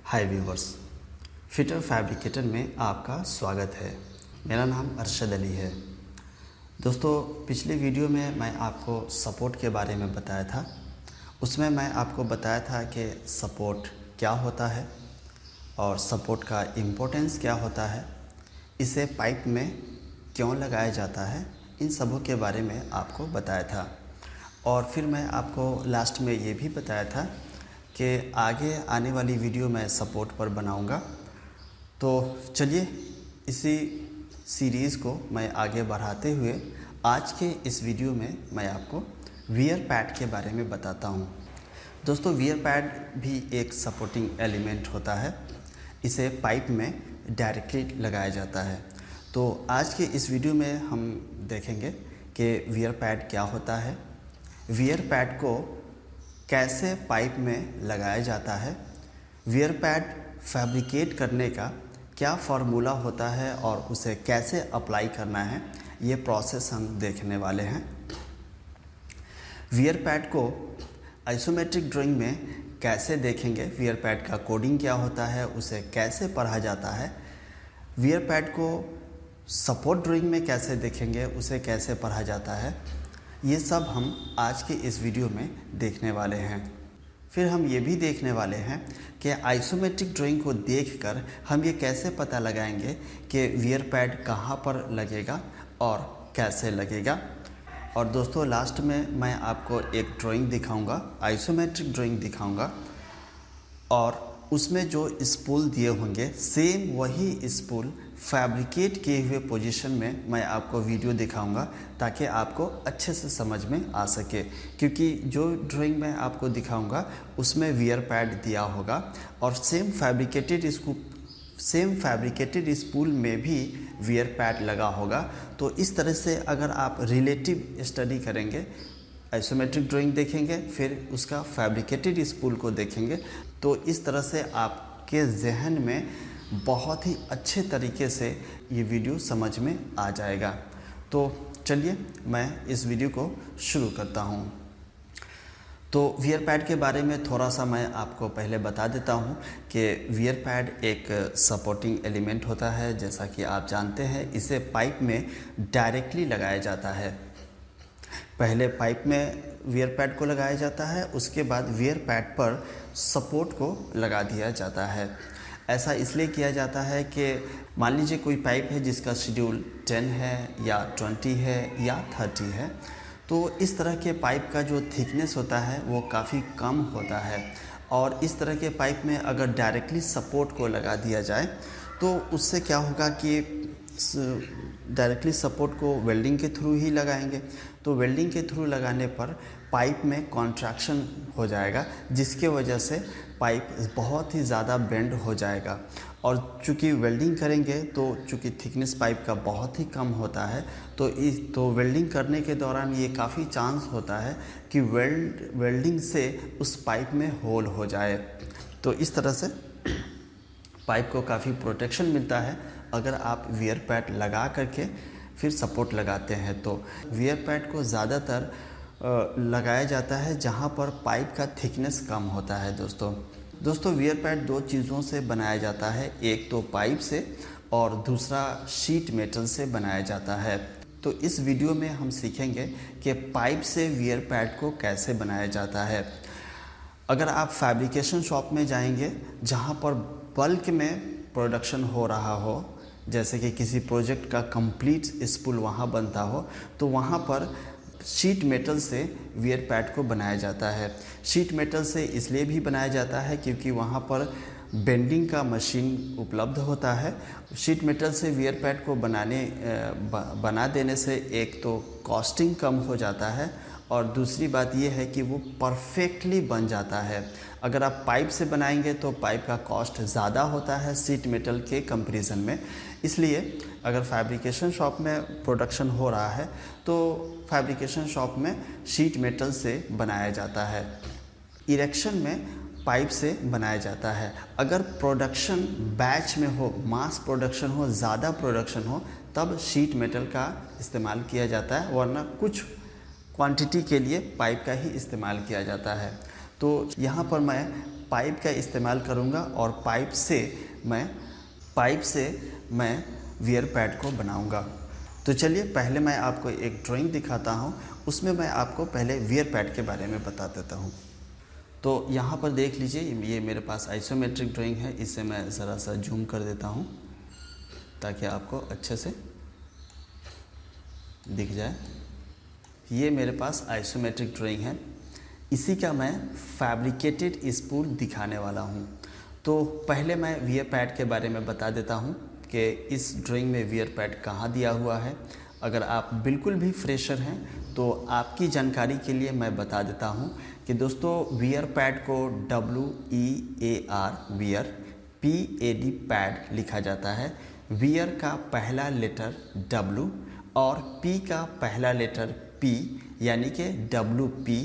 हाय viewers, fitter fabricator में आपका स्वागत है। मेरा नाम अरशद अली है। दोस्तों, पिछले वीडियो में मैं आपको सपोर्ट के बारे में बताया था। उसमें मैं आपको बताया था कि सपोर्ट क्या होता है और सपोर्ट का इम्पोर्टेंस क्या होता है, इसे पाइप में क्यों लगाया जाता है, इन सबों के बारे में आपको बताया था। और फिर मैं आपको लास्ट में ये भी बताया था कि आगे आने वाली वीडियो मैं सपोर्ट पर बनाऊंगा। तो चलिए इसी सीरीज़ को मैं आगे बढ़ाते हुए आज के इस वीडियो में मैं आपको वियर पैड के बारे में बताता हूं। दोस्तों, वियर पैड भी एक सपोर्टिंग एलिमेंट होता है। इसे पाइप में डायरेक्टली लगाया जाता है। तो आज के इस वीडियो में हम देखेंगे कि वियर पैड क्या होता है, वियर पैड को कैसे पाइप में लगाया जाता है, वियर पैड फैब्रिकेट करने का क्या फार्मूला होता है और उसे कैसे अप्लाई करना है, ये प्रोसेस हम देखने वाले हैं। वियर पैड को आइसोमेट्रिक ड्राइंग में कैसे देखेंगे, वियर पैड का कोडिंग क्या होता है, उसे कैसे पढ़ा जाता है, वियर पैड को सपोर्ट ड्राइंग में कैसे देखेंगे, उसे कैसे पढ़ा जाता है, ये सब हम आज के इस वीडियो में देखने वाले हैं। फिर हम ये भी देखने वाले हैं कि आइसोमेट्रिक ड्राइंग को देखकर हम ये कैसे पता लगाएंगे कि वियर पैड कहाँ पर लगेगा और कैसे लगेगा। और दोस्तों, लास्ट में मैं आपको एक ड्राइंग दिखाऊंगा, आइसोमेट्रिक ड्राइंग दिखाऊंगा, और उसमें जो स्पूल दिए होंगे सेम वही स्पूल फैब्रिकेट किए हुए पोजीशन में मैं आपको वीडियो दिखाऊंगा ताकि आपको अच्छे से समझ में आ सके। क्योंकि जो ड्राइंग मैं आपको दिखाऊंगा उसमें वियर पैड दिया होगा और सेम फैब्रिकेटेड स्पूल में भी वियर पैड लगा होगा। तो इस तरह से अगर आप रिलेटिव स्टडी करेंगे, आइसोमेट्रिक ड्राइंग देखेंगे, फिर उसका फैब्रिकेटेड स्पूल को देखेंगे, तो इस तरह से आपके जहन में बहुत ही अच्छे तरीके से ये वीडियो समझ में आ जाएगा। तो चलिए मैं इस वीडियो को शुरू करता हूँ। तो वियर पैड के बारे में थोड़ा सा मैं आपको पहले बता देता हूँ कि वियर पैड एक सपोर्टिंग एलिमेंट होता है। जैसा कि आप जानते हैं, इसे पाइप में डायरेक्टली लगाया जाता है। पहले पाइप में वियर पैड को लगाया जाता है, उसके बाद वियर पैड पर सपोर्ट को लगा दिया जाता है। ऐसा इसलिए किया जाता है कि मान लीजिए कोई पाइप है जिसका शेड्यूल 10 है या 20 है या 30 है, तो इस तरह के पाइप का जो थिकनेस होता है वो काफ़ी कम होता है। और इस तरह के पाइप में अगर डायरेक्टली सपोर्ट को लगा दिया जाए तो उससे क्या होगा कि डायरेक्टली सपोर्ट को वेल्डिंग के थ्रू ही लगाएंगे, तो वेल्डिंग के थ्रू लगाने पर पाइप में कॉन्ट्रैक्शन हो जाएगा, जिसके वजह से पाइप बहुत ही ज़्यादा बेंड हो जाएगा। और चूँकि वेल्डिंग करेंगे तो चूँकि थिकनेस पाइप का बहुत ही कम होता है, तो वेल्डिंग करने के दौरान ये काफ़ी चांस होता है कि वेल्डिंग से उस पाइप में होल हो जाए। तो इस तरह से पाइप को काफ़ी प्रोटेक्शन मिलता है अगर आप वियर पैड लगा करके फिर सपोर्ट लगाते हैं। तो वियर पैड को ज़्यादातर लगाया जाता है जहां पर पाइप का थिकनेस कम होता है। दोस्तों वियर पैड दो चीज़ों से बनाया जाता है, एक तो पाइप से और दूसरा शीट मेटल से बनाया जाता है। तो इस वीडियो में हम सीखेंगे कि पाइप से वियर पैड को कैसे बनाया जाता है। अगर आप फैब्रिकेशन शॉप में जाएंगे जहां पर बल्क में प्रोडक्शन हो रहा हो, जैसे कि किसी प्रोजेक्ट का कंप्लीट स्पूल वहाँ बनता हो, तो वहाँ पर शीट मेटल से वियर पैड को बनाया जाता है। शीट मेटल से इसलिए भी बनाया जाता है क्योंकि वहाँ पर बेंडिंग का मशीन उपलब्ध होता है। शीट मेटल से वियर पैड को बना देने से एक तो कॉस्टिंग कम हो जाता है और दूसरी बात यह है कि वो परफेक्टली बन जाता है। अगर आप पाइप से बनाएंगे तो पाइप का कॉस्ट ज़्यादा होता है शीट मेटल के कंपैरिजन में। इसलिए अगर फैब्रिकेशन शॉप में प्रोडक्शन हो रहा है तो फैब्रिकेशन शॉप में शीट मेटल से बनाया जाता है। इरेक्शन में पाइप से बनाया जाता है। अगर प्रोडक्शन बैच में हो, मास प्रोडक्शन हो, ज़्यादा प्रोडक्शन हो, तब शीट मेटल का इस्तेमाल किया जाता है, वरना कुछ क्वांटिटी के लिए पाइप का ही इस्तेमाल किया जाता है। तो यहाँ पर मैं पाइप का इस्तेमाल करूँगा और पाइप से मैं वियर पैड को बनाऊँगा। तो चलिए पहले मैं आपको एक ड्राइंग दिखाता हूँ, उसमें मैं आपको पहले वियर पैड के बारे में बता देता हूँ। तो यहाँ पर देख लीजिए, ये मेरे पास आइसोमेट्रिक ड्राइंग है। इसे मैं ज़रा सा जूम कर देता हूँ ताकि आपको अच्छे से दिख जाए। ये मेरे पास आइसोमेट्रिक ड्राइंग है, इसी का मैं फैब्रिकेटेड स्पूल दिखाने वाला हूँ। तो पहले मैं वियर पैड के बारे में बता देता हूँ कि इस ड्राइंग में वियर पैड कहाँ दिया हुआ है। अगर आप बिल्कुल भी फ्रेशर हैं तो आपकी जानकारी के लिए मैं बता देता हूँ कि दोस्तों वियर पैड को WEAR वियर PAD पैड लिखा जाता है। वियर का पहला लेटर W और P का पहला लेटर P यानी कि WP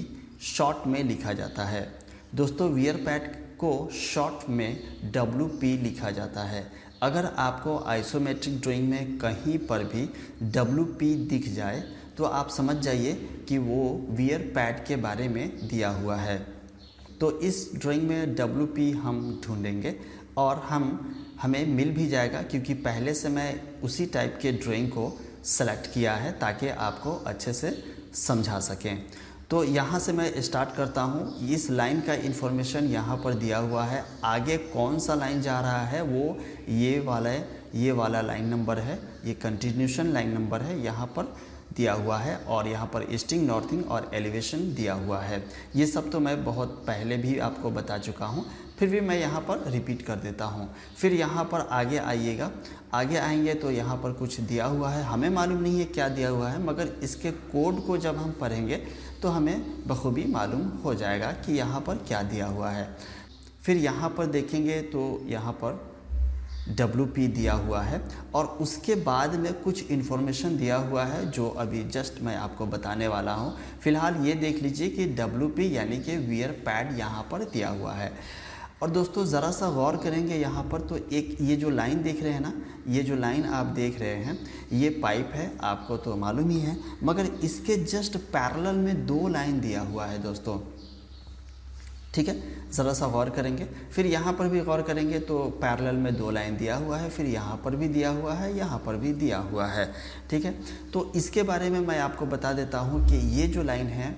शॉर्ट में लिखा जाता है। दोस्तों वियर पैड को शॉर्ट में WP लिखा जाता है। अगर आपको आइसोमेट्रिक ड्राइंग में कहीं पर भी WP दिख जाए तो आप समझ जाइए कि वो वियर पैड के बारे में दिया हुआ है। तो इस ड्राइंग में WP हम ढूंढेंगे और हमें मिल भी जाएगा, क्योंकि पहले से मैं उसी टाइप के ड्राइंग को सेलेक्ट किया है ताकि आपको अच्छे से समझा सकें। तो यहाँ से मैं स्टार्ट करता हूँ। इस लाइन का इन्फॉर्मेशन यहाँ पर दिया हुआ है। आगे कौन सा लाइन जा रहा है वो ये वाला लाइन नंबर है, ये कंटिन्यूशन लाइन नंबर है, यहाँ पर दिया हुआ है। और यहाँ पर ईस्टिंग, नॉर्थिंग और एलिवेशन दिया हुआ है। ये सब तो मैं बहुत पहले भी आपको बता चुका हूँ, फिर भी मैं यहाँ पर रिपीट कर देता हूँ। फिर यहाँ पर आगे आइएगा, आगे आएंगे तो यहाँ पर कुछ दिया हुआ है। हमें मालूम नहीं है क्या दिया हुआ है, मगर इसके कोड को जब हम पढ़ेंगे तो हमें बखूबी मालूम हो जाएगा कि यहाँ पर क्या दिया हुआ है। फिर यहाँ पर देखेंगे तो यहाँ पर WP दिया हुआ है और उसके बाद में कुछ इन्फॉर्मेशन दिया हुआ है जो अभी जस्ट मैं आपको बताने वाला हूँ। फ़िलहाल ये देख लीजिए कि WP यानी कि वियर पैड यहाँ पर दिया हुआ है। और दोस्तों ज़रा सा गौर करेंगे यहाँ पर तो एक ये जो लाइन देख रहे हैं ना, ये जो लाइन आप देख रहे हैं ये पाइप है, आपको तो मालूम ही है, मगर इसके जस्ट पैरेलल में 2 लाइन दिया हुआ है दोस्तों। ठीक है, ज़रा सा गौर करेंगे। फिर यहाँ पर भी गौर करेंगे तो पैरेलल में 2 लाइन दिया हुआ है, फिर यहाँ पर भी दिया हुआ है, यहाँ पर भी दिया हुआ है। ठीक है, तो इसके बारे में मैं आपको बता देता हूँ कि ये जो लाइन है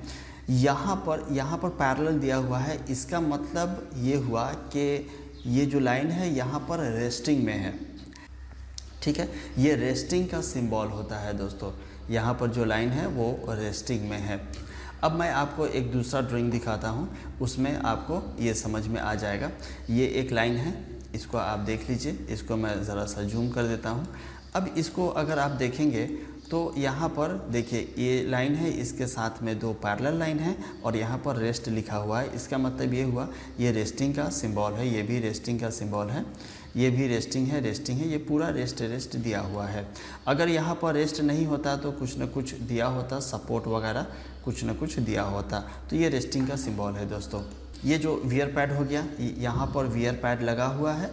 यहाँ पर पैरेलल दिया हुआ है। इसका मतलब ये हुआ कि ये जो लाइन है यहाँ पर रेस्टिंग में है। ठीक है, ये रेस्टिंग का सिंबल होता है दोस्तों। यहाँ पर जो लाइन है वो रेस्टिंग में है। अब मैं आपको एक दूसरा ड्राइंग दिखाता हूँ, उसमें आपको ये समझ में आ जाएगा। ये एक लाइन है, इसको आप देख लीजिए। इसको मैं ज़रा सा जूम कर देता हूँ। अब इसको अगर आप देखेंगे तो यहाँ पर देखिए ये लाइन है, इसके साथ में 2 पैरेलल लाइन है और यहाँ पर रेस्ट लिखा हुआ है। इसका मतलब ये हुआ ये रेस्टिंग का सिंबल है, ये भी रेस्टिंग का सिंबल है, ये भी रेस्टिंग है, ये पूरा रेस्ट दिया हुआ है। अगर यहाँ पर रेस्ट नहीं होता तो कुछ न कुछ दिया होता, सपोर्ट वगैरह कुछ न कुछ दिया होता। तो ये रेस्टिंग का सिंबल है दोस्तों। ये जो वियर पैड हो गया, यहाँ पर वियर पैड लगा हुआ है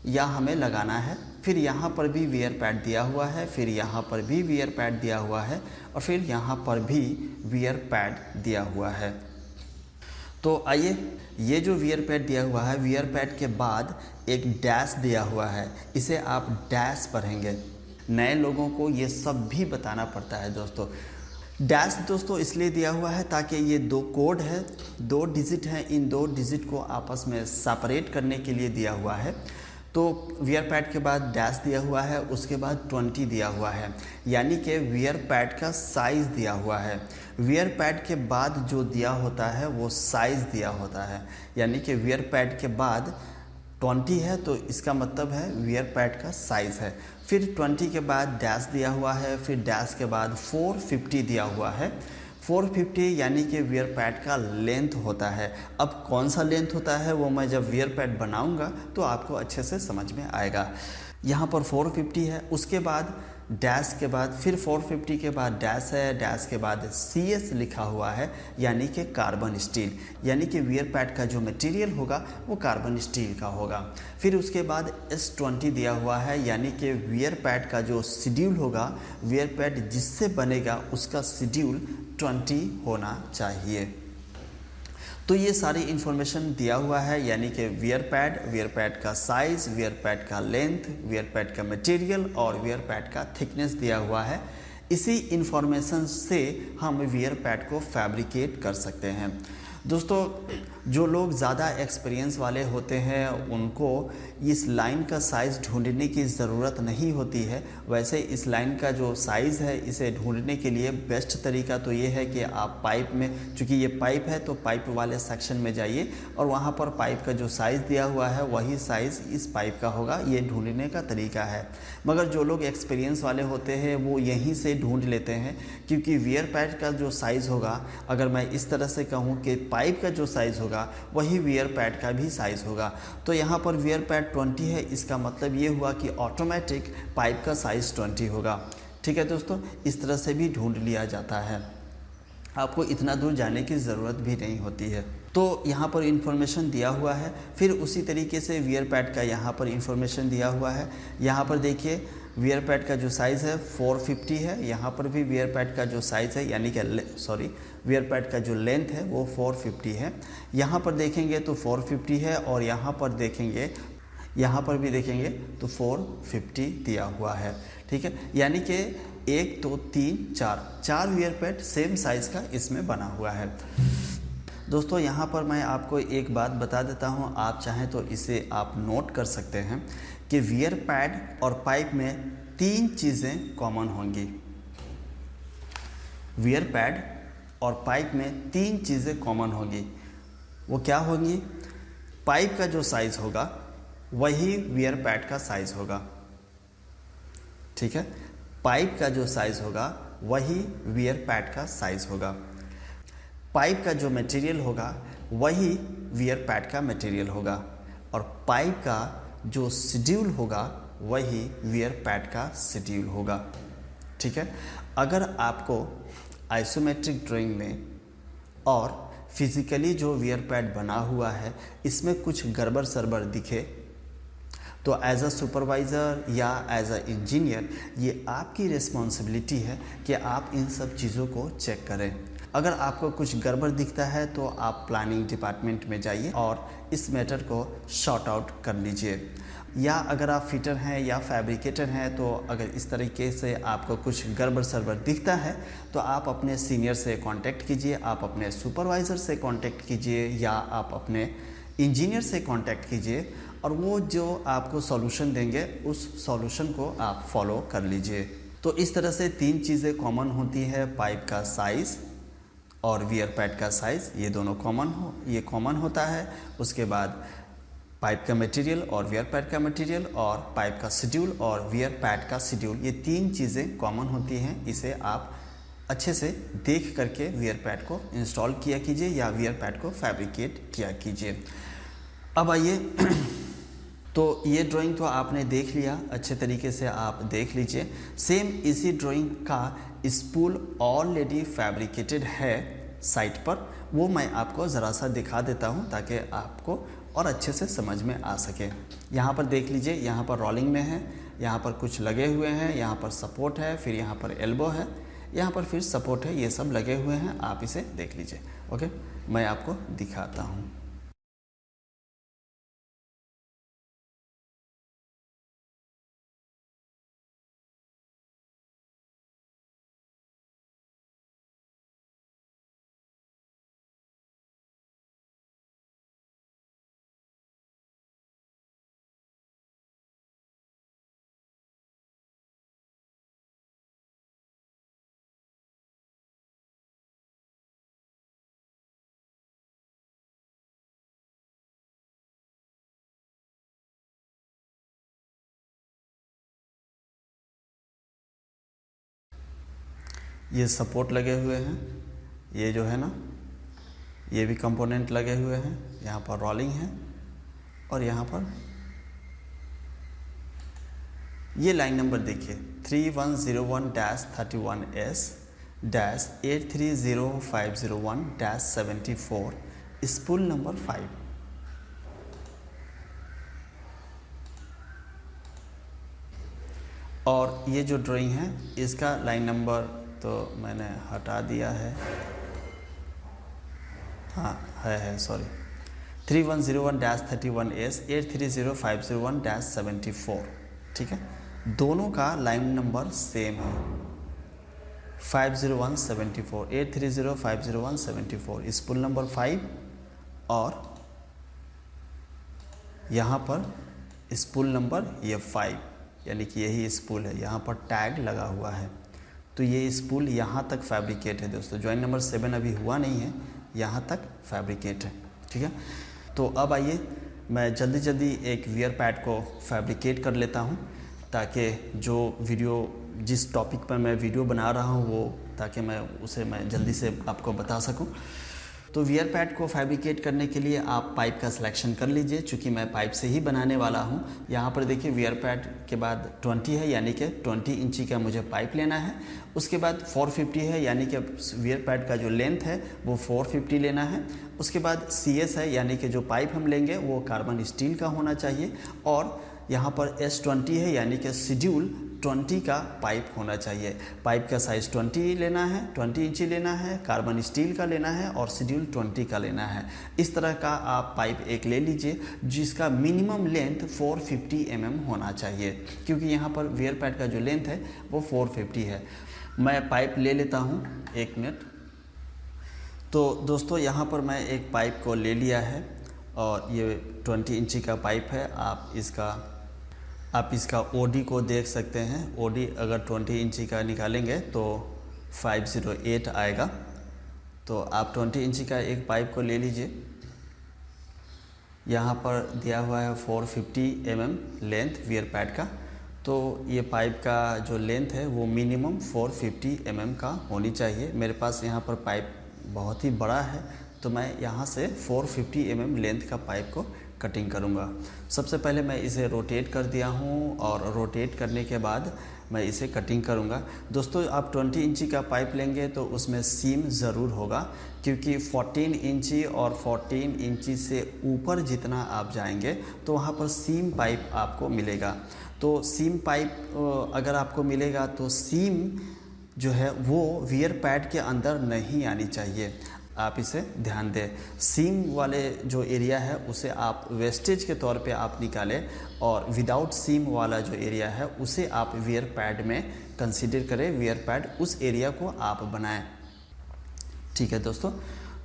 या हमें लगाना है। फिर यहाँ पर भी वियर पैड दिया हुआ है, फिर यहाँ पर भी वियर पैड दिया हुआ है और फिर यहाँ पर भी वियर पैड दिया हुआ है। तो आइए, ये जो वियर पैड दिया हुआ है, वियर पैड के बाद एक डैश दिया हुआ है, इसे आप डैश पढ़ेंगे। नए लोगों को ये सब भी बताना पड़ता है दोस्तों। डैश दोस्तों इसलिए दिया हुआ है ताकि ये 2 कोड है, 2 डिजिट हैं, इन 2 डिजिट को आपस में सेपरेट करने के लिए दिया हुआ है। तो वियर पैड के बाद डैश दिया हुआ है, उसके बाद 20 दिया हुआ है, यानी कि वियर पैड का साइज़ दिया हुआ है। वियर पैड के बाद जो दिया होता है वो साइज़ दिया होता है, यानी कि वियर पैड के बाद 20 है तो इसका मतलब है वियर पैड का साइज़ है। फिर 20 के बाद डैश दिया हुआ है, फिर डैश के बाद 450 दिया हुआ है। 450 यानी कि वियर पैड का लेंथ होता है। अब कौन सा लेंथ होता है वो मैं जब वियर पैड बनाऊंगा तो आपको अच्छे से समझ में आएगा। यहाँ पर 450 है, उसके बाद डैश के बाद फिर 450 के बाद डैश है, डैश के बाद CS लिखा हुआ है, यानी कि कार्बन स्टील, यानी कि वियर पैड का जो मटेरियल होगा वो कार्बन स्टील का होगा। फिर उसके बाद S20 दिया हुआ है, यानी कि वियर पैड का जो शेड्यूल होगा, वियर पैड जिससे बनेगा उसका शेड्यूल 20 होना चाहिए। तो ये सारी इन्फॉर्मेशन दिया हुआ है, यानी कि वियर पैड का साइज़, वियर पैड का लेंथ, वियर पैड का मटेरियल और वियर पैड का थिकनेस दिया हुआ है। इसी इन्फॉर्मेशन से हम वियर पैड को फैब्रिकेट कर सकते हैं। दोस्तों, जो लोग ज़्यादा एक्सपीरियंस वाले होते हैं उनको इस लाइन का साइज़ ढूंढने की ज़रूरत नहीं होती है। वैसे इस लाइन का जो साइज़ है इसे ढूंढने के लिए बेस्ट तरीका तो ये है कि आप पाइप में, चूँकि ये पाइप है तो पाइप वाले सेक्शन में जाइए और वहाँ पर पाइप का जो साइज़ दिया हुआ है वही साइज़ इस पाइप का होगा। ये ढूंढने का तरीका है। मगर जो लोग एक्सपीरियंस वाले होते हैं वो यहीं से ढूंढ लेते हैं, क्योंकि वियर पैड का जो साइज़ होगा, अगर मैं इस तरह से कहूँ कि पाइप का जो साइज़ होगा वही वियर पैड का भी साइज़ होगा। तो यहाँ पर वियर पैड 20 है, इसका मतलब ये हुआ कि ऑटोमेटिक पाइप का साइज़ 20 होगा। ठीक है दोस्तों, इस तरह से भी ढूंढ लिया जाता है, आपको इतना दूर जाने की ज़रूरत भी नहीं होती है। तो यहाँ पर इंफॉर्मेशन दिया हुआ है। फिर उसी तरीके से वियर पैड का यहाँ पर इंफॉर्मेशन दिया हुआ है। यहाँ पर देखिए वियर पैड का जो साइज़ है 450 है। यहाँ पर भी वियर पैड का जो साइज़ है, यानी कि वियर पैड का जो लेंथ है वो 450 है। यहाँ पर देखेंगे तो 450 है और यहाँ पर देखेंगे, यहाँ पर भी देखेंगे तो 450 दिया हुआ है। ठीक है, यानी कि 1 2 3 4 वियर पैड सेम साइज़ का इसमें बना हुआ है। दोस्तों, यहाँ पर मैं आपको एक बात बता देता हूँ, आप चाहें तो इसे आप नोट कर सकते हैं कि वियर पैड और पाइप में 3 चीज़ें कॉमन होंगी। वियर पैड और पाइप में 3 चीज़ें कॉमन होंगी। वो क्या होंगी? पाइप का जो साइज़ होगा वही वियर पैड का साइज़ होगा। ठीक है, पाइप का जो साइज़ होगा वही वियर पैड का साइज़ होगा। पाइप का जो मटेरियल होगा वही वियर पैड का मटेरियल होगा और पाइप का जो शेड्यूल होगा वही वियर पैड का शेड्यूल होगा। ठीक है, अगर आपको आइसोमेट्रिक ड्राइंग में और फिज़िकली जो वियर पैड बना हुआ है इसमें कुछ गड़बड़ सरबड़ दिखे तो एज अ सुपरवाइज़र या एज अ इंजीनियर ये आपकी रिस्पॉन्सिबिलिटी है कि आप इन सब चीज़ों को चेक करें। अगर आपको कुछ गड़बड़ दिखता है तो आप प्लानिंग डिपार्टमेंट में जाइए और इस मैटर को शॉर्ट आउट कर लीजिए। या अगर आप फिटर हैं या फैब्रिकेटर हैं तो अगर इस तरीके से आपको कुछ गड़बड़ सरबड़ दिखता है तो आप अपने सीनियर से कांटेक्ट कीजिए, आप अपने सुपरवाइज़र से कांटेक्ट कीजिए या आप अपने इंजीनियर से कांटेक्ट कीजिए और वो जो आपको सॉल्यूशन देंगे उस सॉल्यूशन को आप फॉलो कर लीजिए। तो इस तरह से 3 चीज़ें कॉमन होती है, पाइप का साइज़ और वियर पैड का साइज़, ये दोनों कॉमन होता है। उसके बाद पाइप का मटेरियल और वियर पैड का मटेरियल और पाइप का शेड्यूल और वियर पैड का शेड्यूल, ये 3 चीज़ें कॉमन होती हैं। इसे आप अच्छे से देख करके वियर पैड को इंस्टॉल किया कीजिए या वियर पैड को फैब्रिकेट किया कीजिए। अब आइए तो ये ड्राइंग तो आपने देख लिया, अच्छे तरीके से आप देख लीजिए। सेम इसी ड्राइंग का स्पूल ऑलरेडी फैब्रिकेटेड है साइट पर, वो मैं आपको ज़रा सा दिखा देता हूँ ताकि आपको और अच्छे से समझ में आ सके। यहाँ पर देख लीजिए, यहाँ पर रोलिंग में है, यहाँ पर कुछ लगे हुए हैं, यहाँ पर सपोर्ट है, फिर यहाँ पर एल्बो है, यहाँ पर फिर सपोर्ट है, ये सब लगे हुए हैं, आप इसे देख लीजिए। ओके, मैं आपको दिखाता हूँ। ये सपोर्ट लगे हुए हैं, ये जो है ना, ये भी कंपोनेंट लगे हुए हैं, यहाँ पर रोलिंग है और यहाँ पर ये लाइन नंबर देखिए 3101-31S-830501-74 स्पूल नंबर 5। और ये जो ड्राइंग है इसका लाइन नंबर तो मैंने हटा दिया है, हाँ है सॉरी 3101-31S 830501-74, ठीक है। दोनों का लाइन नंबर सेम है 50174 83050174 स्पूल नंबर 5 और यहाँ पर स्पूल नंबर ये 5, यानी कि यही स्पूल है, यहाँ पर टैग लगा हुआ है। तो ये स्पूल यहाँ तक फैब्रिकेट है दोस्तों, जॉइंट नंबर 7 अभी हुआ नहीं है, यहाँ तक फैब्रिकेट है, ठीक है। तो अब आइए मैं जल्दी जल्दी एक वियर पैड को फैब्रिकेट कर लेता हूँ, ताकि जो वीडियो जिस टॉपिक पर मैं वीडियो बना रहा हूँ वो ताकि मैं जल्दी से आपको बता सकूँ। तो वियर पैड को फैब्रिकेट करने के लिए आप पाइप का सिलेक्शन कर लीजिए, चूँकि मैं पाइप से ही बनाने वाला हूँ। यहाँ पर देखिए वियर पैड के बाद 20 है, यानी कि 20 इंची का मुझे पाइप लेना है। उसके बाद 450 है, यानी कि वियर पैड का जो लेंथ है वो 450 लेना है। उसके बाद CS है, यानी कि जो पाइप हम लेंगे वो कार्बन स्टील का होना चाहिए। और यहाँ पर S20 है, यानी कि शेड्यूल 20 का पाइप होना चाहिए। पाइप का साइज़ 20 लेना है, 20 इंची लेना है, कार्बन स्टील का लेना है और शेड्यूल 20 का लेना है। इस तरह का आप पाइप एक ले लीजिए जिसका मिनिमम लेंथ 450 mm होना चाहिए, क्योंकि यहाँ पर वियर पैड का जो लेंथ है वो 450 है। मैं पाइप ले लेता हूँ, 1 मिनट। तो दोस्तों यहाँ पर मैं एक पाइप को ले लिया है और ये 20 इंची का पाइप है। आप इसका OD को देख सकते हैं। OD अगर 20 इंची का निकालेंगे तो 508 आएगा। तो आप 20 इंची का एक पाइप को ले लीजिए। यहाँ पर दिया हुआ है 450 mm लेंथ वियर पैड का। तो ये पाइप का जो लेंथ है वो मिनिमम 450 mm का होनी चाहिए। मेरे पास यहाँ पर पाइप बहुत ही बड़ा है, तो मैं यहाँ से 450 mm लेंथ का पाइप को कटिंग करूँगा। सबसे पहले मैं इसे रोटेट कर दिया हूँ और रोटेट करने के बाद मैं इसे कटिंग करूँगा। दोस्तों आप 20 इंची का पाइप लेंगे तो उसमें सीम ज़रूर होगा, क्योंकि 14 इंची और 14 इंची से ऊपर जितना आप जाएंगे तो वहाँ पर सीम पाइप आपको मिलेगा। तो सीम पाइप अगर आपको मिलेगा तो सीम जो है वो वियर पैड के अंदर नहीं आनी चाहिए, आप इसे ध्यान दें। सीम वाले जो एरिया है उसे आप वेस्टेज के तौर पे आप निकालें और विदाउट सीम वाला जो एरिया है उसे आप वियर पैड में कंसीडर करें, वियर पैड उस एरिया को आप बनाएं, ठीक है दोस्तों।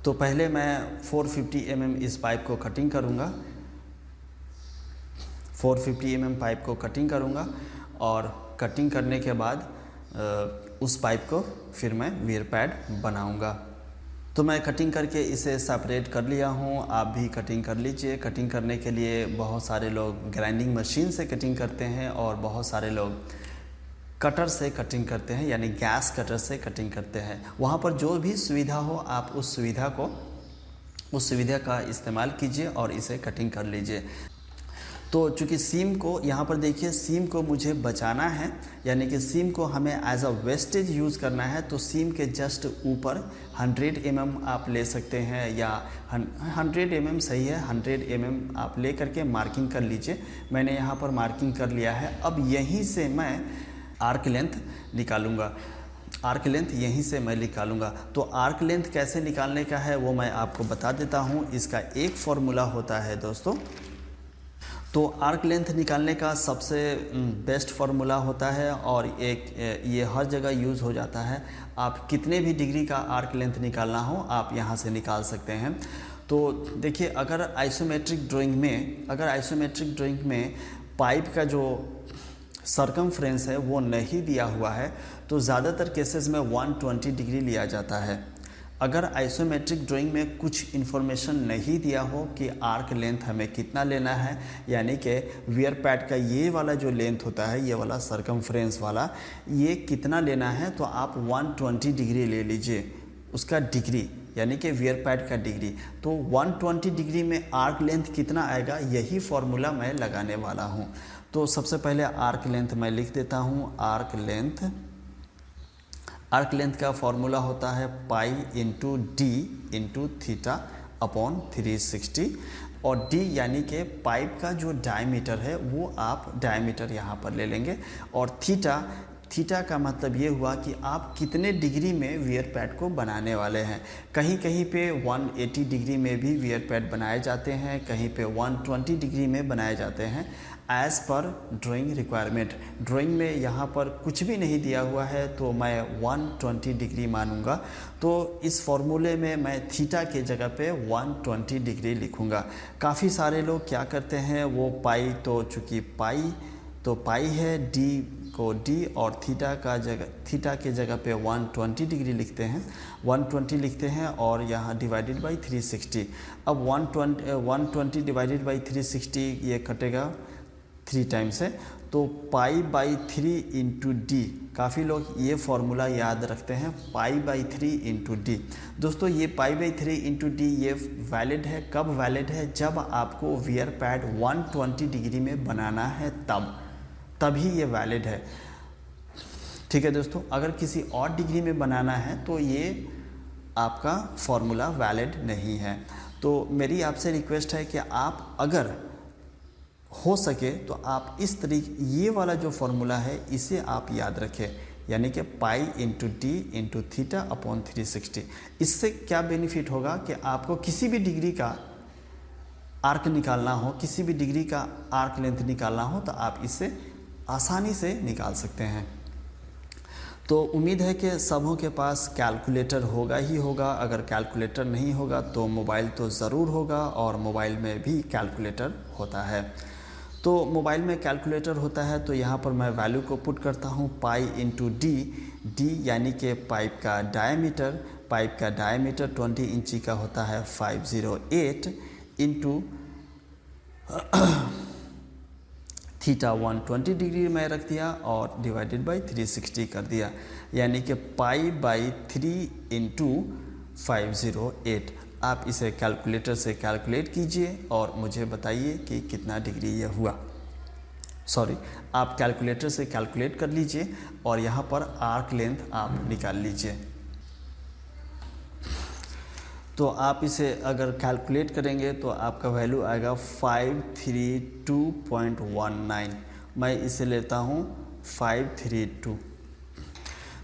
तो पहले मैं 450 mm इस पाइप को कटिंग करूँगा, 450 mm पाइप को कटिंग करूँगा और कटिंग करने के बाद उस पाइप को फिर मैं वियर पैड बनाऊँगा। तो मैं कटिंग करके इसे सेपरेट कर लिया हूँ, आप भी कटिंग कर लीजिए। कटिंग करने के लिए बहुत सारे लोग ग्राइंडिंग मशीन से कटिंग करते हैं और बहुत सारे लोग कटर से कटिंग करते हैं, यानी गैस कटर से कटिंग करते हैं। वहाँ पर जो भी सुविधा हो आप उस सुविधा का इस्तेमाल कीजिए और इसे कटिंग कर लीजिए। तो चूँकि सीम को यहाँ पर देखिए, सीम को मुझे बचाना है, यानी कि सीम को हमें एज अ वेस्टेज यूज़ करना है। तो सीम के जस्ट ऊपर 100 mm आप ले सकते हैं, या 100 mm सही है, 100 mm आप ले करके मार्किंग कर लीजिए। मैंने यहाँ पर मार्किंग कर लिया है। अब यहीं से मैं आर्क लेंथ निकालूंगा, आर्क लेंथ यहीं से मैं निकालूंगा। तो आर्क लेंथ कैसे निकालने का है वो मैं आपको बता देता हूँ। इसका एक फॉर्मूला होता है दोस्तों। तो आर्क लेंथ निकालने का सबसे बेस्ट फार्मूला होता है और ये हर जगह यूज़ हो जाता है। आप कितने भी डिग्री का आर्क लेंथ निकालना हो आप यहाँ से निकाल सकते हैं। तो देखिए, अगर आइसोमेट्रिक ड्राइंग में पाइप का जो सर्कमफ्रेंस है वो नहीं दिया हुआ है तो ज़्यादातर केसेस में 120 डिग्री लिया जाता है। अगर आइसोमेट्रिक ड्राइंग में कुछ इन्फॉर्मेशन नहीं दिया हो कि आर्क लेंथ हमें कितना लेना है, यानी कि वियर पैड का ये वाला जो लेंथ होता है, ये वाला सर्कमफ्रेंस वाला, ये कितना लेना है, तो आप 120 डिग्री ले लीजिए उसका डिग्री, यानी कि वियर पैड का डिग्री। तो 120 डिग्री में आर्क लेंथ कितना आएगा, यही फॉर्मूला मैं लगाने वाला हूँ। तो सबसे पहले आर्क लेंथ मैं लिख देता हूँ। आर्क लेंथ का फॉर्मूला होता है pi into D into theta upon 360, और डी यानी कि पाइप का जो डायमीटर है वो आप डायमीटर यहाँ पर ले लेंगे, और थीटा थीटा का मतलब ये हुआ कि आप कितने डिग्री में वियर पैड को बनाने वाले हैं। कहीं कहीं पे 180 डिग्री में भी वियर पैड बनाए जाते हैं, कहीं पे 120 डिग्री में बनाए जाते हैं, as per drawing requirement. Drawing में यहाँ पर कुछ भी नहीं दिया हुआ है तो मैं 120 डिग्री मानूंगा, तो इस फॉर्मूले में मैं थीटा के जगह पे 120 डिग्री लिखूँगा। काफ़ी सारे लोग क्या करते हैं, वो पाई, तो चूँकि पाई है, डी को डी और थीटा के जगह पे 120 डिग्री लिखते हैं, 120 लिखते हैं और यहाँ डिवाइडेड बाई 360। अब 120 डिवाइडेड बाई 360 ये कटेगा 3 टाइम्स से, तो पाई बाई 3 इंटू डी। काफ़ी लोग ये फॉर्मूला याद रखते हैं, पाई बाई 3 इंटू डी। दोस्तों ये पाई बाई 3 इंटू डी ये वैलिड है, कब वैलिड है, जब आपको वियर पैड 120 डिग्री में बनाना है तभी ये वैलिड है। ठीक है दोस्तों, अगर किसी और डिग्री में बनाना है तो ये आपका फॉर्मूला वैलिड नहीं है। तो मेरी आपसे रिक्वेस्ट है कि आप अगर हो सके तो आप इस तरीके ये वाला जो फॉर्मूला है इसे आप याद रखें, यानी कि pi into D into theta upon 360। इससे क्या बेनिफिट होगा कि आपको किसी भी डिग्री का आर्क निकालना हो, किसी भी डिग्री का आर्क लेंथ निकालना हो तो आप इससे आसानी से निकाल सकते हैं। तो उम्मीद है कि सबों के पास कैलकुलेटर होगा ही होगा। अगर कैलकुलेटर नहीं होगा तो मोबाइल तो ज़रूर होगा, और मोबाइल में भी कैलकुलेटर होता है। तो मोबाइल में कैलकुलेटर होता है तो यहाँ पर मैं वैल्यू को पुट करता हूँ, पाई इंटू डी यानी कि पाइप का डायमीटर 20 इंची का होता है 508 इंटू थीटा 120 डिग्री में रख दिया और डिवाइडेड बाई 360 कर दिया, यानी कि पाई बाई 3 इंटू 508। आप इसे कैलकुलेटर से कैलकुलेट कीजिए और मुझे बताइए कि कितना डिग्री यह हुआ। आप कैलकुलेटर से कैलकुलेट कर लीजिए और यहाँ पर आर्क लेंथ आप निकाल लीजिए। तो आप इसे अगर कैलकुलेट करेंगे तो आपका वैल्यू आएगा 532.19। मैं इसे लेता हूँ 532।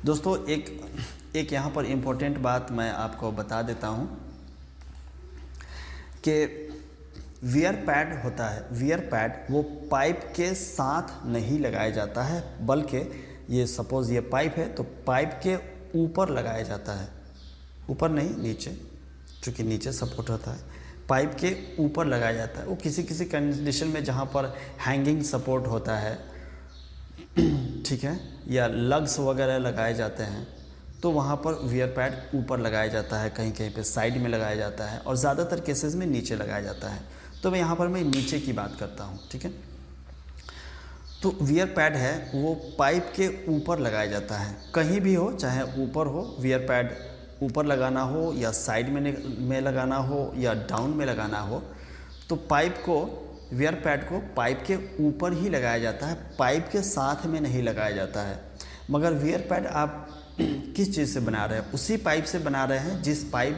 दोस्तों एक यहाँ पर इम्पोर्टेंट बात मैं आपको बता देता हूँ कि वियर पैड होता है, वियर पैड वो पाइप के साथ नहीं लगाया जाता है, बल्कि ये सपोज़ ये पाइप है तो पाइप के ऊपर लगाया जाता है, ऊपर नहीं नीचे, चूँकि नीचे सपोर्ट होता है, पाइप के ऊपर लगाया जाता है। वो किसी किसी कंडीशन में जहाँ पर हैंगिंग सपोर्ट होता है, ठीक है, या लग्स वगैरह लगाए जाते हैं तो वहाँ पर वियर पैड ऊपर लगाया जाता है, कहीं कहीं पे साइड में लगाया जाता है और ज़्यादातर केसेस में नीचे लगाया जाता है। तो मैं यहाँ पर नीचे की बात करता हूँ, ठीक है। तो वियर पैड है वो पाइप के ऊपर लगाया जाता है, कहीं भी हो, चाहे ऊपर हो, वियर पैड ऊपर लगाना हो या साइड में लगाना हो या डाउन में लगाना हो, तो वियर पैड को पाइप के ऊपर ही लगाया जाता है, पाइप के साथ में नहीं लगाया जाता है। मगर वियर पैड आप किस चीज़ से बना रहे हैं, उसी पाइप से बना रहे हैं जिस पाइप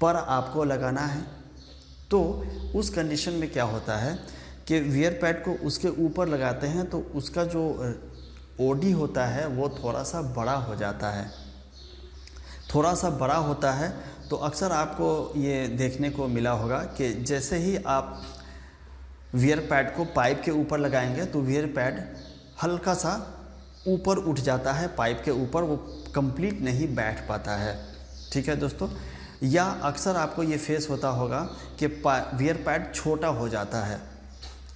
पर आपको लगाना है। तो उस कंडीशन में क्या होता है कि वियर पैड को उसके ऊपर लगाते हैं तो उसका जो ओडी होता है वो थोड़ा सा बड़ा हो जाता है, थोड़ा सा बड़ा होता है। तो अक्सर आपको ये देखने को मिला होगा कि जैसे ही आप वियर पैड को पाइप के ऊपर लगाएंगे तो वियर पैड हल्का सा ऊपर उठ जाता है, पाइप के ऊपर वो कंप्लीट नहीं बैठ पाता है, ठीक है दोस्तों। या अक्सर आपको ये फेस होता होगा कि वियर पैड छोटा हो जाता है,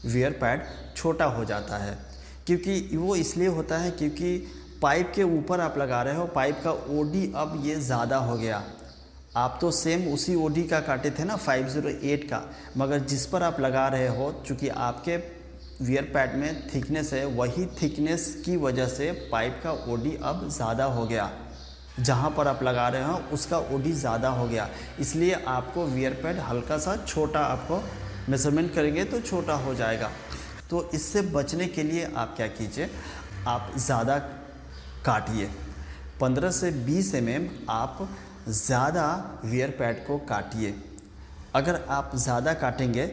वियर पैड छोटा हो जाता है, क्योंकि वो इसलिए होता है क्योंकि पाइप के ऊपर आप लगा रहे हो, पाइप का ओडी अब ये ज़्यादा हो गया। आप तो सेम उसी ओडी का काटे थे ना 508 का, मगर जिस पर आप लगा रहे हो, चूँकि आपके वियर पैड में थिकनेस है, वही थिकनेस की वजह से पाइप का ओडी अब ज़्यादा हो गया, जहाँ पर आप लगा रहे हो उसका ओडी ज़्यादा हो गया, इसलिए आपको वियर पैड हल्का सा छोटा, आपको मेजरमेंट करेंगे तो छोटा हो जाएगा। तो इससे बचने के लिए आप क्या कीजिए, आप ज़्यादा काटिए, 15 से 20 mm आप ज़्यादा वियर पैड को काटिए। अगर आप ज़्यादा काटेंगे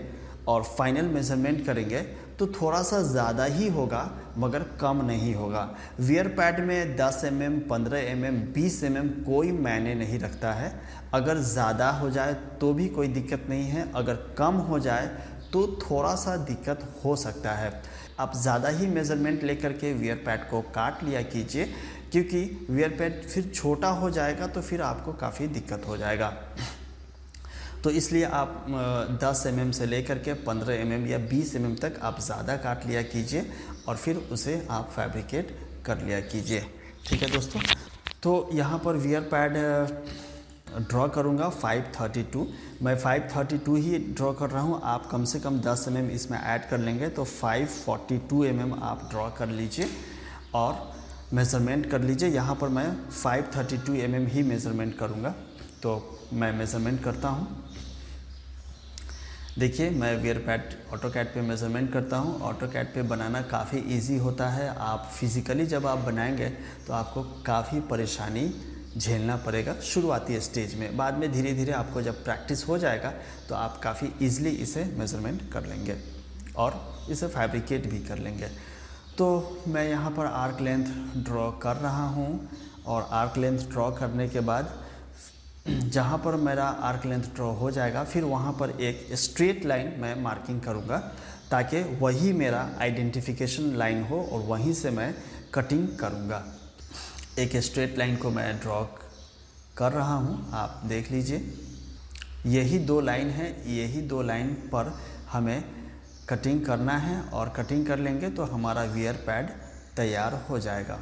और फाइनल मेजरमेंट करेंगे तो थोड़ा सा ज़्यादा ही होगा मगर कम नहीं होगा। वियर पैड में 10 mm, 15 mm, 20 mm कोई मायने नहीं रखता है। अगर ज़्यादा हो जाए तो भी कोई दिक्कत नहीं है, अगर कम हो जाए तो थोड़ा सा दिक्कत हो सकता है। आप ज़्यादा ही मेज़रमेंट लेकर के वियर पैड को काट लिया कीजिए, क्योंकि वियर पैड फिर छोटा हो जाएगा तो फिर आपको काफ़ी दिक्कत हो जाएगा। तो इसलिए आप 10 mm से लेकर के 15 mm या 20 mm तक आप ज़्यादा काट लिया कीजिए और फिर उसे आप फैब्रिकेट कर लिया कीजिए। ठीक है दोस्तों, तो यहाँ पर वियर पैड ड्रॉ करूँगा 532। मैं 532 ही ड्रॉ कर रहा हूँ। आप कम से कम 10 mm इसमें ऐड कर लेंगे तो 542 mm आप ड्रॉ कर लीजिए और मेज़रमेंट कर लीजिए। यहाँ पर मैं 532 mm ही मेज़रमेंट करूँगा, तो मैं मेज़रमेंट करता हूँ। देखिए, मैं वियर पैड ऑटोकैड पे मेज़रमेंट करता हूँ। ऑटोकैड पे बनाना काफ़ी इजी होता है। आप फिज़िकली जब आप बनाएंगे तो आपको काफ़ी परेशानी झेलना पड़ेगा शुरुआती स्टेज में। बाद में धीरे धीरे आपको जब प्रैक्टिस हो जाएगा तो आप काफ़ी ईज़िली इसे मेज़रमेंट कर लेंगे और इसे फैब्रिकेट भी कर लेंगे। तो मैं यहाँ पर आर्क लेंथ ड्रॉ कर रहा हूँ और आर्क लेंथ ड्रॉ करने के बाद जहाँ पर मेरा आर्क लेंथ ड्रॉ हो जाएगा फिर वहाँ पर एक स्ट्रेट लाइन मैं मार्किंग करूँगा, ताकि वही मेरा आइडेंटिफिकेशन लाइन हो और वहीं से मैं कटिंग करूँगा। एक स्ट्रेट लाइन को मैं ड्रॉ कर रहा हूँ, आप देख लीजिए। यही 2 लाइन है, यही 2 लाइन पर हमें कटिंग करना है और कटिंग कर लेंगे तो हमारा वियर पैड तैयार हो जाएगा।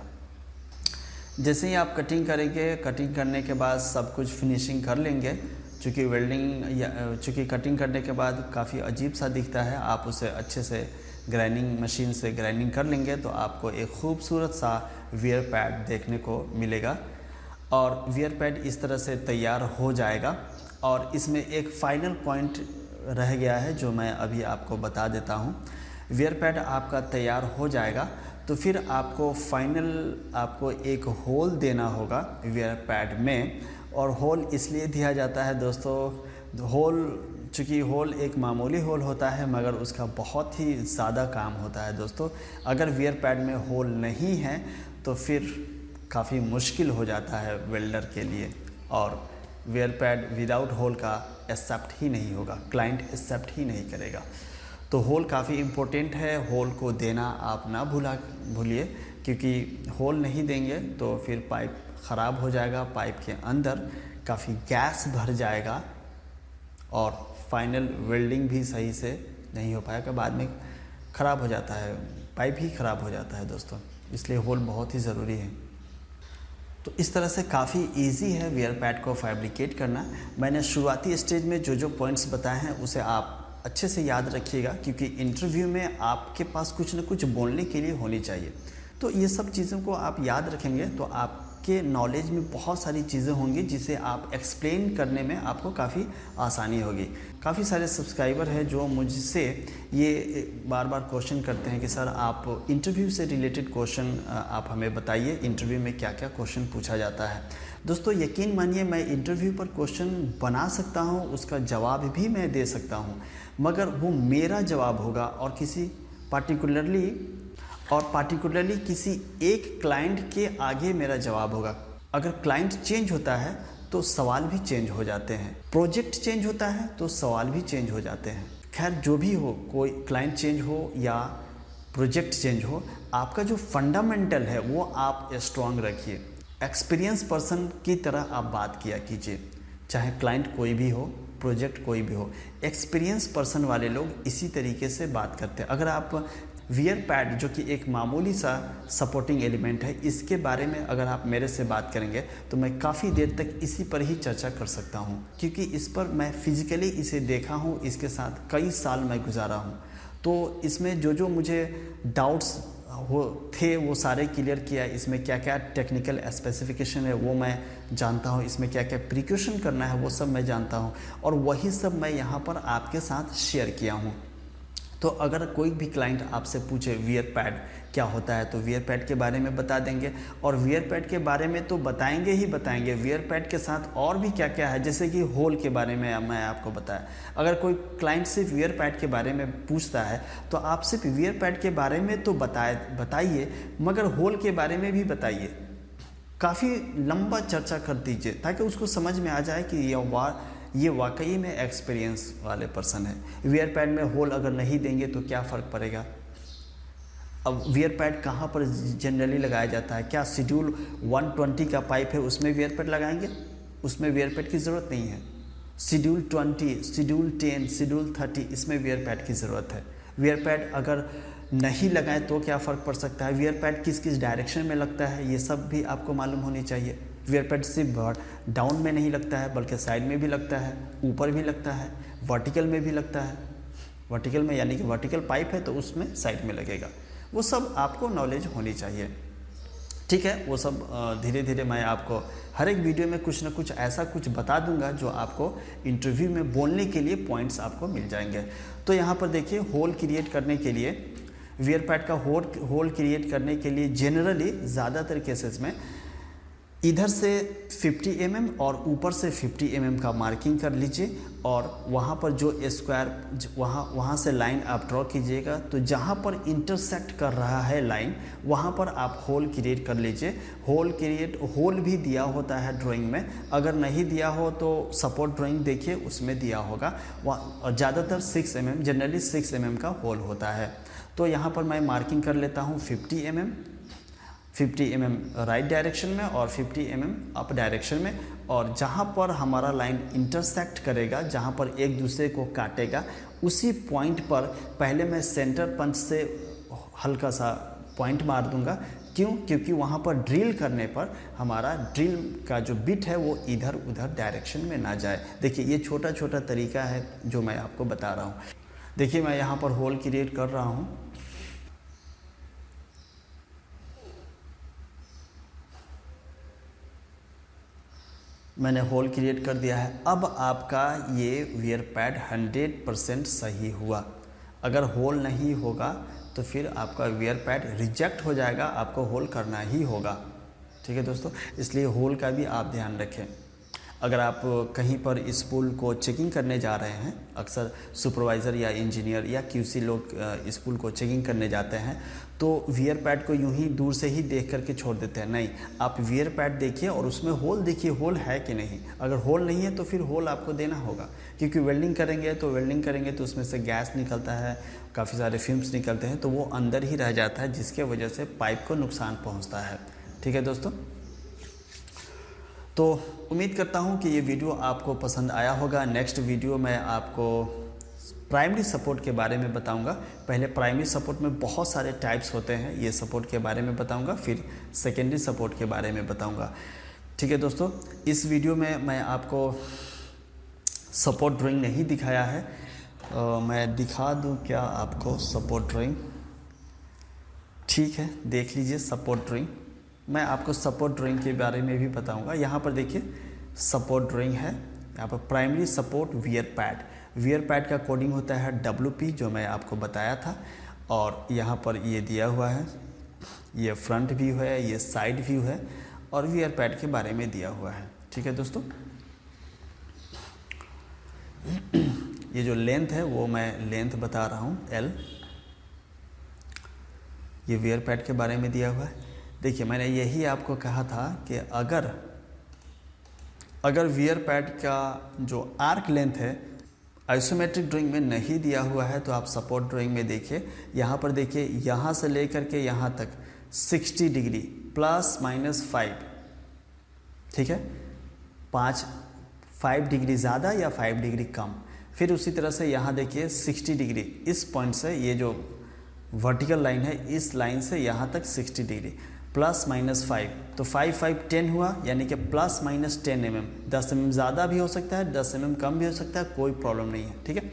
जैसे ही आप कटिंग करेंगे, कटिंग करने के बाद सब कुछ फिनिशिंग कर लेंगे, चूँकि वेल्डिंग या चूँकि कटिंग करने के बाद काफ़ी अजीब सा दिखता है, आप उसे अच्छे से ग्राइंडिंग मशीन से ग्राइंडिंग कर लेंगे तो आपको एक खूबसूरत सा वियर पैड देखने को मिलेगा। और वियर पैड इस तरह से तैयार हो जाएगा। और इसमें एक फ़ाइनल पॉइंट रह गया है जो मैं अभी आपको बता देता हूँ। वियर पैड आपका तैयार हो जाएगा तो फिर आपको आपको एक होल देना होगा वियर पैड में। और होल इसलिए दिया जाता है दोस्तों, चूँकि होल एक मामूली होल होता है मगर उसका बहुत ही ज़्यादा काम होता है दोस्तों। अगर वियर पैड में होल नहीं है तो फिर काफ़ी मुश्किल हो जाता है वेल्डर के लिए, और वियर पैड विदाउट होल का एक्सेप्ट ही नहीं होगा, क्लाइंट एक्सेप्ट ही नहीं करेगा। तो होल काफ़ी इम्पोर्टेंट है, होल को देना आप ना भूलिए, क्योंकि होल नहीं देंगे तो फिर पाइप ख़राब हो जाएगा, पाइप के अंदर काफ़ी गैस भर जाएगा और फाइनल वेल्डिंग भी सही से नहीं हो पाएगा, बाद में ख़राब हो जाता है, पाइप ही ख़राब हो जाता है दोस्तों। इसलिए होल बहुत ही ज़रूरी है। तो इस तरह से काफ़ी इजी है वियर पैड को फैब्रिकेट करना। मैंने शुरुआती स्टेज में जो पॉइंट्स बताए हैं उसे आप अच्छे से याद रखिएगा, क्योंकि इंटरव्यू में आपके पास कुछ न कुछ बोलने के लिए होनी चाहिए। तो ये सब चीज़ों को आप याद रखेंगे तो आपके नॉलेज में बहुत सारी चीज़ें होंगी जिसे आप एक्सप्लेन करने में आपको काफ़ी आसानी होगी। काफ़ी सारे सब्सक्राइबर हैं जो मुझसे ये बार बार क्वेश्चन करते हैं कि सर आप इंटरव्यू से रिलेटेड क्वेश्चन आप हमें बताइए, इंटरव्यू में क्या क्या क्वेश्चन पूछा जाता है। दोस्तों यकीन मानिए, मैं इंटरव्यू पर क्वेश्चन बना सकता हूँ, उसका जवाब भी मैं दे सकता हूँ, मगर वो मेरा जवाब होगा और पार्टिकुलरली किसी एक क्लाइंट के आगे मेरा जवाब होगा। अगर क्लाइंट चेंज होता है तो सवाल भी चेंज हो जाते हैं, प्रोजेक्ट चेंज होता है तो सवाल भी चेंज हो जाते हैं। खैर जो भी हो, कोई क्लाइंट चेंज हो या प्रोजेक्ट चेंज हो, आपका जो फंडामेंटल है वो आप स्ट्रॉन्ग रखिए। एक्सपीरियंस पर्सन की तरह आप बात किया कीजिए, चाहे क्लाइंट कोई भी हो, प्रोजेक्ट कोई भी हो। एक्सपीरियंस पर्सन वाले लोग इसी तरीके से बात करते हैं। अगर आप वियर पैड जो कि एक मामूली सा सपोर्टिंग एलिमेंट है, इसके बारे में अगर आप मेरे से बात करेंगे तो मैं काफ़ी देर तक इसी पर ही चर्चा कर सकता हूँ, क्योंकि इस पर मैं फिज़िकली इसे देखा हूँ, इसके साथ कई साल मैं गुजारा हूँ। तो इसमें जो मुझे डाउट्स थे वो सारे क्लियर किया। इसमें क्या क्या टेक्निकल स्पेसिफिकेशन है वो मैं जानता हूँ, इसमें क्या क्या प्रिकॉशन करना है वो सब मैं जानता हूँ, और वही सब मैं यहाँ पर आपके साथ शेयर किया हूँ। तो अगर कोई भी क्लाइंट आपसे पूछे वियर पैड क्या होता है तो वियर पैड के बारे में बता देंगे, और वियर पैड के बारे में तो बताएंगे ही बताएंगे, वियर पैड के साथ और भी क्या क्या है, जैसे कि होल के बारे में मैं आपको बताया। अगर कोई क्लाइंट सिर्फ वियर पैड के बारे में पूछता है तो आप सिर्फ वियर पैड के बारे में तो बताइए, मगर होल के बारे में भी बताइए। काफ़ी लंबा चर्चा कर दीजिए ताकि उसको समझ में आ जाए कि ये वाकई में एक्सपीरियंस वाले पर्सन है। वियर पैड में होल अगर नहीं देंगे तो क्या फ़र्क पड़ेगा। अब वियर पैड कहाँ पर जनरली लगाया जाता है, क्या शेड्यूल 120 का पाइप है उसमें वियर पैड लगाएंगे, उसमें वियर पैड की ज़रूरत नहीं है। शेड्यूल 20, शेड्यूल 10, शेड्यूल 30 इसमें वियर पैड की ज़रूरत है। वियर पैड अगर नहीं लगाएं तो क्या फ़र्क पड़ सकता है, वियर पैड किस किस डायरेक्शन में लगता है, ये सब भी आपको मालूम होनी चाहिए। वियर पैड सिर्फ डाउन में नहीं लगता है बल्कि साइड में भी लगता है, ऊपर भी लगता है, वर्टिकल में भी लगता है। वर्टिकल में यानी कि वर्टिकल पाइप है तो उसमें साइड में लगेगा। वो सब आपको नॉलेज होनी चाहिए, ठीक है। वो सब धीरे धीरे मैं आपको हर एक वीडियो में कुछ ना कुछ ऐसा कुछ बता दूंगा जो आपको इंटरव्यू में बोलने के लिए पॉइंट्स आपको मिल जाएंगे। तो यहाँ पर देखिए, होल क्रिएट करने के लिए, वियर पैड का होल क्रिएट करने के लिए जनरली ज़्यादातर केसेस में इधर से 50 mm और ऊपर से 50 mm का मार्किंग कर लीजिए, और वहाँ पर जो स्क्वायर वहाँ से लाइन आप ड्रॉ कीजिएगा। तो जहाँ पर इंटरसेक्ट कर रहा है लाइन वहाँ पर आप होल क्रिएट कर लीजिए। होल भी दिया होता है ड्राइंग में, अगर नहीं दिया हो तो सपोर्ट ड्राइंग देखिए उसमें दिया होगा। वहाँ ज़्यादातर 6 mm, जनरली 6 mm का होल होता है। तो यहाँ पर मैं मार्किंग कर लेता हूँ 50 mm राइट डायरेक्शन में और 50 mm अप डायरेक्शन में, और जहाँ पर हमारा लाइन इंटरसेक्ट करेगा, जहाँ पर एक दूसरे को काटेगा, उसी पॉइंट पर पहले मैं सेंटर पंच से हल्का सा पॉइंट मार दूंगा। क्यों? क्योंकि वहाँ पर ड्रिल करने पर हमारा ड्रिल का जो बिट है वो इधर उधर डायरेक्शन में ना जाए। देखिए, ये छोटा छोटा तरीका है जो मैं आपको बता रहा हूँ। देखिए, मैं यहाँ पर होल क्रिएट कर रहा हूँ। मैंने होल क्रिएट कर दिया है। अब आपका ये वियर पैड 100% सही हुआ। अगर होल नहीं होगा तो फिर आपका वियर पैड रिजेक्ट हो जाएगा, आपको होल करना ही होगा, ठीक है दोस्तों। इसलिए होल का भी आप ध्यान रखें। अगर आप कहीं पर स्पूल को चेकिंग करने जा रहे हैं, अक्सर सुपरवाइज़र या इंजीनियर या क्यूसी लोग स्पूल को चेकिंग करने जाते हैं, तो वियर पैड को यूं ही दूर से ही देख करके छोड़ देते हैं। नहीं, आप वियर पैड देखिए और उसमें होल देखिए, होल है कि नहीं। अगर होल नहीं है तो फिर होल आपको देना होगा, क्योंकि वेल्डिंग करेंगे तो उसमें से गैस निकलता है, काफ़ी सारे फ्यूम्स निकलते हैं, तो वो अंदर ही रह जाता है, जिसके वजह से पाइप को नुकसान पहुँचता है, ठीक है दोस्तों। तो उम्मीद करता हूँ कि ये वीडियो आपको पसंद आया होगा। नेक्स्ट वीडियो में आपको प्राइमरी सपोर्ट के बारे में बताऊंगा। पहले प्राइमरी सपोर्ट में बहुत सारे टाइप्स होते हैं, ये सपोर्ट के बारे में बताऊंगा, फिर सेकेंडरी सपोर्ट के बारे में बताऊंगा, ठीक है दोस्तों। इस वीडियो में मैं आपको सपोर्ट ड्राइंग नहीं दिखाया है, मैं दिखा दूं क्या आपको सपोर्ट ड्राइंग, ठीक है, देख लीजिए सपोर्ट ड्राइंग। मैं आपको सपोर्ट ड्राइंग के बारे में भी बताऊंगा। यहाँ पर देखिए सपोर्ट ड्राइंग है, यहाँ पर प्राइमरी सपोर्ट वियर पैड का कोडिंग होता है WP, जो मैं आपको बताया था, और यहाँ पर ये दिया हुआ है, ये फ्रंट व्यू है, ये साइड व्यू है, और वियर पैड के बारे में दिया हुआ है, ठीक है दोस्तों। ये जो लेंथ है वो मैं लेंथ बता रहा हूँ L, ये वियर पैड के बारे में दिया हुआ है। देखिए, मैंने यही आपको कहा था कि अगर वियर पैड का जो आर्क लेंथ है आइसोमेट्रिक ड्राइंग में नहीं दिया हुआ है तो आप सपोर्ट ड्राइंग में देखिए। यहाँ पर देखिए, यहाँ से लेकर के यहाँ तक 60 डिग्री ±5, ठीक है, 5 डिग्री ज़्यादा या 5 डिग्री कम। फिर उसी तरह से यहाँ देखिए 60 डिग्री, इस पॉइंट से, ये जो वर्टिकल लाइन है इस लाइन से यहाँ तक 60 डिग्री ±5, तो 5 10 हुआ, यानी कि ±10 mm, 10 mm ज़्यादा भी हो सकता है, 10 mm कम भी हो सकता है, कोई प्रॉब्लम नहीं है, ठीक है।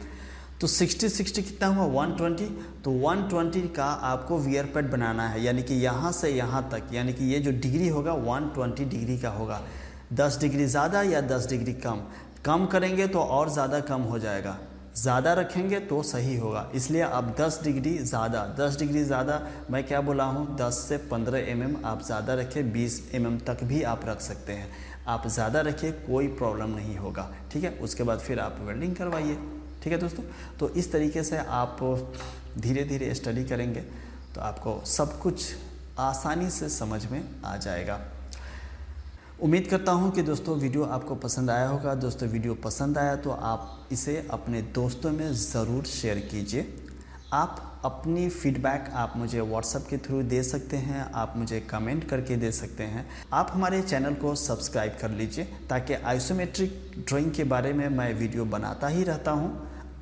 तो 60 कितना हुआ 120, तो 120 का आपको वियर पैड बनाना है, यानी कि यहाँ से यहाँ तक, यानी कि ये जो डिग्री होगा 120 डिग्री का होगा। 10 डिग्री ज़्यादा या 10 डिग्री कम करेंगे तो और ज़्यादा कम हो जाएगा, ज़्यादा रखेंगे तो सही होगा। इसलिए आप 10 डिग्री ज़्यादा, मैं क्या बोला हूँ, 10 से 15 mm आप ज़्यादा रखें, 20 mm तक भी आप रख सकते हैं। आप ज़्यादा रखिए, कोई प्रॉब्लम नहीं होगा, ठीक है। उसके बाद फिर आप वेल्डिंग करवाइए, ठीक है दोस्तों। तो इस तरीके से आप धीरे धीरे स्टडी करेंगे तो आपको सब कुछ आसानी से समझ में आ जाएगा। उम्मीद करता हूं कि दोस्तों वीडियो आपको पसंद आया होगा। दोस्तों वीडियो पसंद आया तो आप इसे अपने दोस्तों में ज़रूर शेयर कीजिए। आप अपनी फीडबैक आप मुझे व्हाट्सएप के थ्रू दे सकते हैं, आप मुझे कमेंट करके दे सकते हैं। आप हमारे चैनल को सब्सक्राइब कर लीजिए ताकि आइसोमेट्रिक ड्राइंग के बारे में मैं वीडियो बनाता ही रहता हूं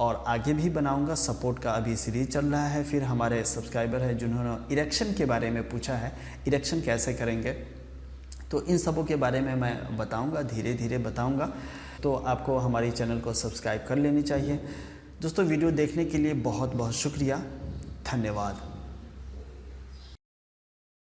और आगे भी बनाऊंगा। सपोर्ट का अभी सीरीज चल रहा है। फिर हमारे सब्सक्राइबर हैं जिन्होंने इरेक्शन के बारे में पूछा है, इरेक्शन कैसे करेंगे, तो इन सबों के बारे में मैं बताऊंगा, धीरे धीरे बताऊंगा। तो आपको हमारी चैनल को सब्सक्राइब कर लेनी चाहिए। दोस्तों वीडियो देखने के लिए बहुत बहुत शुक्रिया, धन्यवाद।